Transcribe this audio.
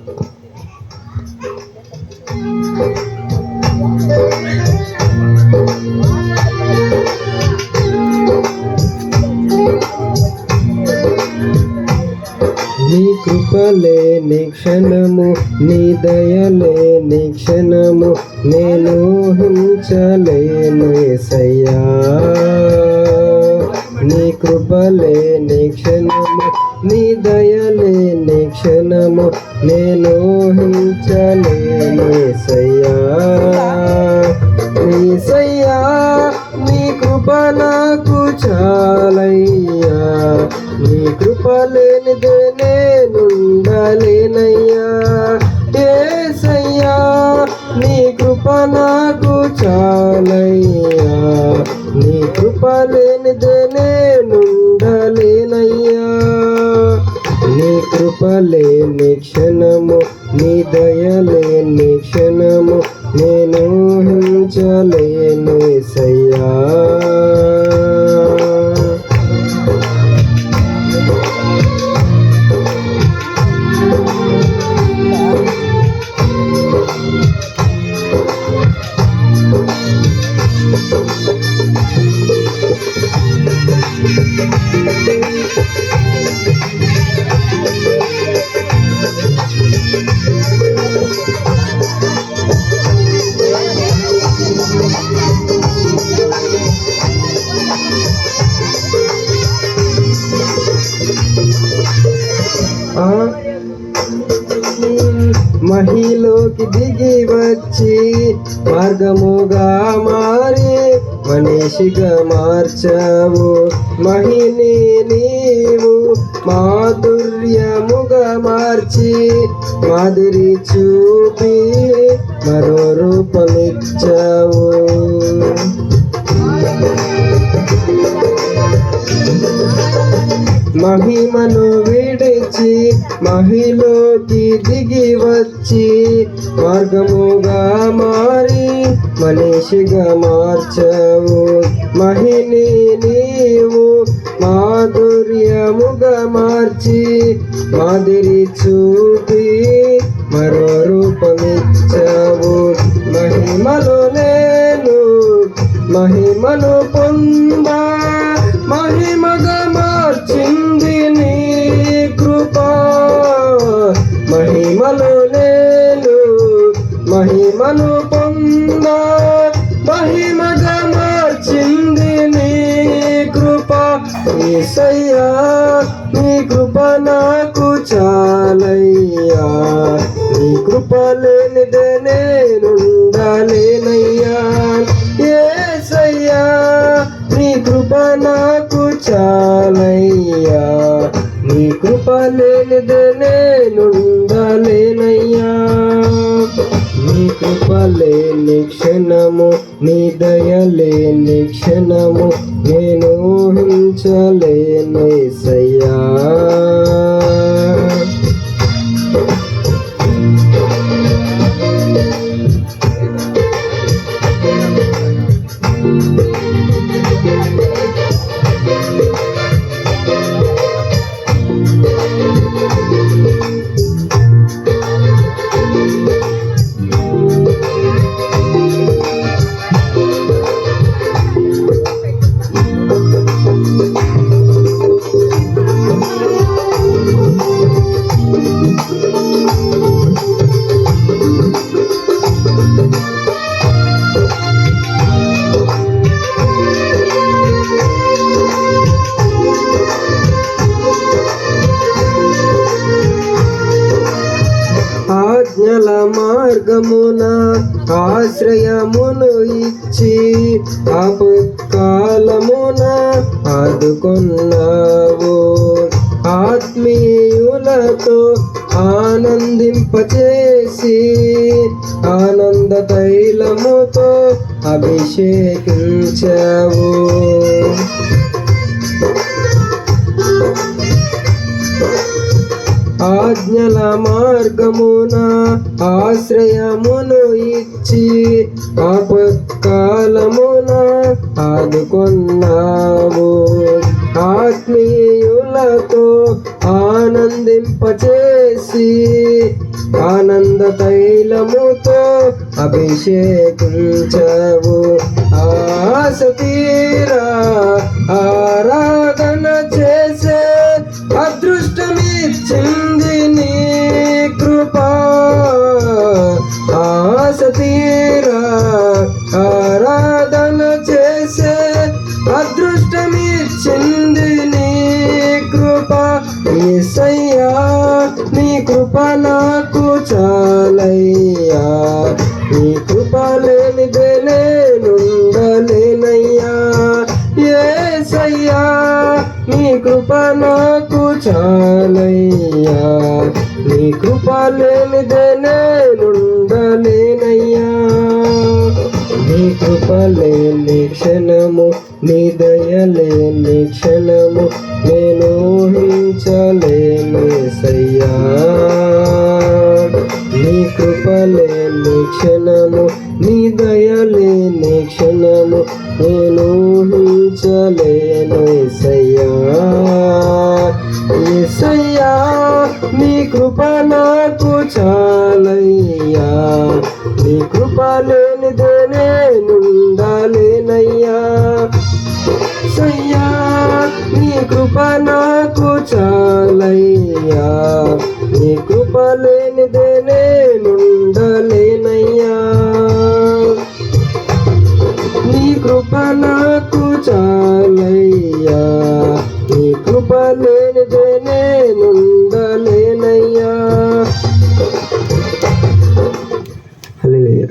నీ కృపలే నీ క్షణము, నీ దయలే నీ క్షణము, నేను ఊహించలేను యేసయ్యా. నీ కృపలే నీ క్షణము, నీ దయలే నీ క్షణము, నేను ఊహించలేను యేసయ్యా. యేసయ్యా నీ కృప నాకు చాలయ్యా, నీ కృప లేనిదే నేనుండలేనయ్యా. యేసయ్యా నీ కృప నాకు చాలయ్యా, నీ కృప లేనిదే నేనుండలేనయ్యా. నీ కృప లేని క్షణము, నీ దయలే నీ క్షణము, నేను ఊహించలేను యేసయ్యా. మహిలోకి దిగి వచ్చి మార్గముగా మారి మనిషిగా మార్చావు. మహిని నీవు మాధుర్యముగా మార్చి మాదిరి చూపి మరో రూపమిచ్చావు. మహిమను విడిచి మహిలోకి దిగి వచ్చి మార్గముగా మారి మనిషిగా మార్చావు. మహిని నీవు మాధుర్యముగా మార్చి మాదిరి చూపి మరో రూపమిచ్చావు. మహిమలో నేను మహిమను పొందా మహిమగా మార్చింది నీ కృప. మహిమలో నేను మహిమను పొందా మహిమగా మార్చింది నీ కృప. యేసయ్యా నీ కృప నాకు చాలయ్యా, నీ కృప లేనిదే నేనుండలేనయ్యా. యేసయ్యా నీ కృప నాకు చాలయ్యా, నీ కృప లేనిదే నేనుండలేనయ్యా. నీ కృప లేని క్షణము, నీ దయ లేని క్షణము, నేను ఊహించలేను యేసయ్యా. ఆజ్ఞల మార్గమున ఆశ్రయమును ఇచ్చి ఆపత్కాలమున ఆదుకొన్నావు. ఆత్మీయులతో ఆనందింపచేసి ఆనంద తైలముతో అభిషేకించావు. ఆజ్ఞల మార్గమున ఆశ్రయమును ఇచ్చి ఆపత్కాలమున ఆదుకొన్నావు. ఆత్మీయులతో ఆనందింపచేసి ఆనంద తైలముతో అభిషేకించవు. ఆశ తీరా ఆరాధన చేసే అదృష్టమిచ్చింది నీ కృప. ఆశ తీరా ఆరాధన చేసే అదృష్టమిచ్చింది నీ కృప. యేసయ్యా నీ కృప నాకు చాలయ్యా, నీ కృప లేనిదే నేనుండలేనయ్యా. యేసయ్యా నీ కృప నాకు చాలయ్యా, నీ కృప లేనిదే నేనుండలేనయ్యా. నీ కృప లేని క్షణము, నీ దయ లేని క్షణము నేను ఊహించలేను యేసయ్యా. నీ కృప లేని క్షణము, నీ దయ లేని క్షణము నేను ఊహించలేను యేసయ్యా. యేసయ్యా నీ కృప నాకు చాలయ్యా, నీ కృప లేనిదే నేనుండలేనయ్యా. యేసయ్యా నీ కృప నాకు చాలయ్యా, నీ కృప లేనిదే నేనుండలేనయ్యా. నీ కృప నాకు చాలయ్యా, నీ కృప లేనిదే నేనుండలేనయ్యా.